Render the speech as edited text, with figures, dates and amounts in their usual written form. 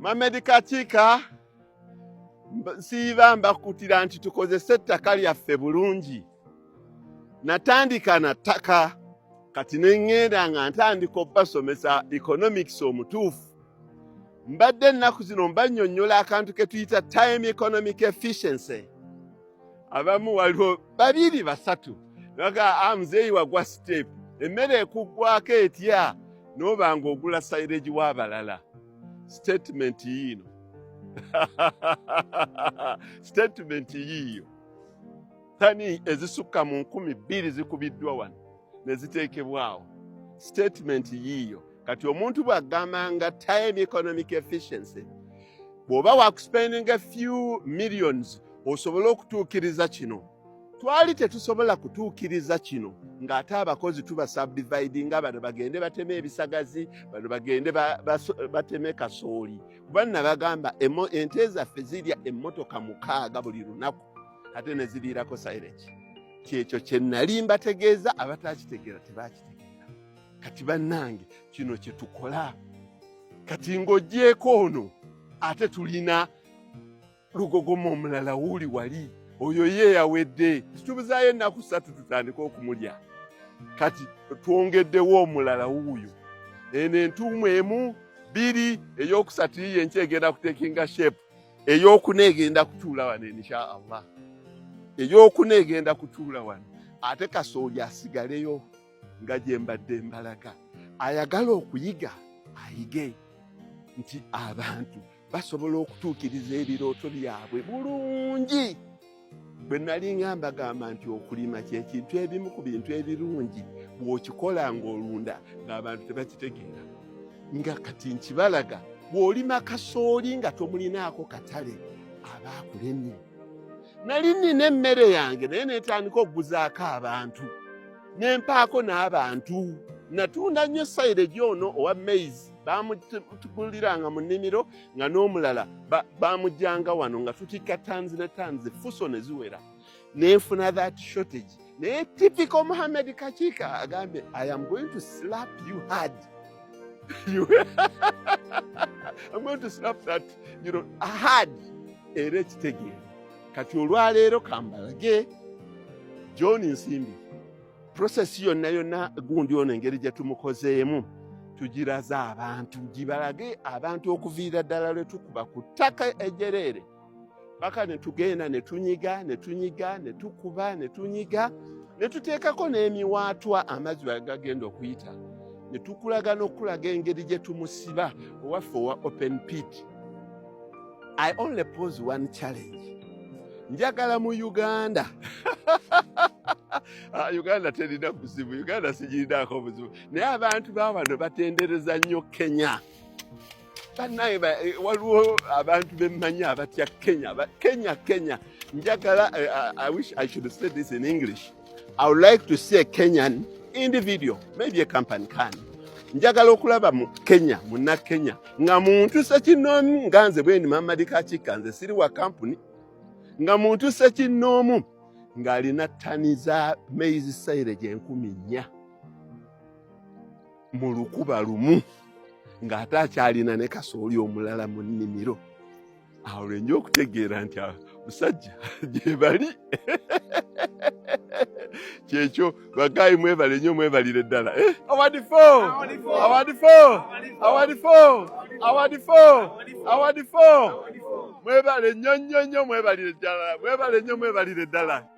Mohamed Kachika siiba mbakutira nti tukozese ettaka lyaffe bulungi. Natandika na ttaka kati neŋŋenda nga ntandika obbasomesa economics omutuufu. Mbadde ennaku zino mbannyonnyola akantu ke tuyita time economic efficiency. Abamu waliwo babiri basatu naga muzeeyi wagwa step emmere ekuggwako etya n'oba ng'ogula silage w'abalala. Statement yiino statement yiyo tani ezisukka mu 2,000 zikubiddwa wano ne ziteekebwawo. Statement yiyo kati omuntu bw'agamba nga time economic efficiency bw'oba wakuspending a few millions osobola okutuukiriza kino. Twali tetusobola kutuukiriza kino ng'ate abakozi tuba subdividing nga bano bagende bateme ebisagazi, bano bagende bateme kasooli. Kuba nabagamba ente zaffe zirya emmotoka 6 buli lunaku ate ne ziriirako silage. Kyekyo kye nali mbategeeza abatakitegeera tebakitegeera. Kati bannange kino kye tukola. Kati ng'oggyeko ono ate tulina lugogomo omulala wuuli wali. Oyo ye yawedde. Tubuzaayo ennaku 3 tutandika okumulya. Kati twongeddewo omulala wuuyo. Eno entuumu 1, 2, ey'okusatu yiye enkya egenda kutekinga shape. Ey'okuna egenda kutuula wano insha Allah. Ey'okuna egenda kutuula wano. Ate kasooli asigaleyo nga gye mbadde mbalaga. Ayagala okuyiga ayige nti abantu basobola okutuukiriza ebirooto byabwe bulungi. Bwe nali ngamba gamba nti okulima ky'ekintu ebimu ku bintu ebirungi bw'okikola ng'olunda ng'abantu tebakitegeera. Nga kati nkibalaga bw'olima kasooli nga tomulinaako katale aba akulemye. Nali nnina emmere yange naye neetandika okuguzaako abantu nempaako n'abantu. Natunda nnyo silage ono owa maize bamutuguliranga mu nnimiro nga n'omulala bamujjanga wano nga tutikka tanzi ne tanzi fuso ne ziwera. Nenfuna that shortage. Naye typical Mohamed Kachika agambe I am going to slap you hard. I'm going to slap that hard. Era ekitegeera. Kati olwaleero kambalage John Nsimbi. Process yonna gundi ono engeri gye tumukozeemu tugiraza abantu gibalage abantu okuviira ddala lwe tukuba ku ttaka ejjereere paka ne tugenda ne tunyiga ne tukuba ne tunyiga ne tuteekako n'emiwaatwa amazzi agagenda okuyita ne tukulaga n'okulaga engeri gye tumusiba owaffe owa open pit. I only pose one challenge. Njagala mu Uganda Uganda terina buzibu, Uganda sigirinako buzibu. Naye abantu bawano batendereza nnyo Kenya. Bannaye waliwo abantu bemmanyi abatya Kenya. Njagala, I wish I should say this in English. I would like to see a Kenyan individual, maybe a company can. Njagala okulaba mu Kenya, munna Kenya. Nga muntu sekinoomu nga nze bweni Mohamed Kachika nze siri wa company. Nga muntu sekinoomu ng'alina ttani za maize silage 4,000 mu lukuba lumu ng'ate akyalina ne kasooli omulala mu nnimiro. Awo lwe nja okutegeera nti musajja gye bali. Kyekyo bagayi mwebale nnyo mwebalire ddala. Mwebale nnyo mwebale nnyo mwebalire ddala.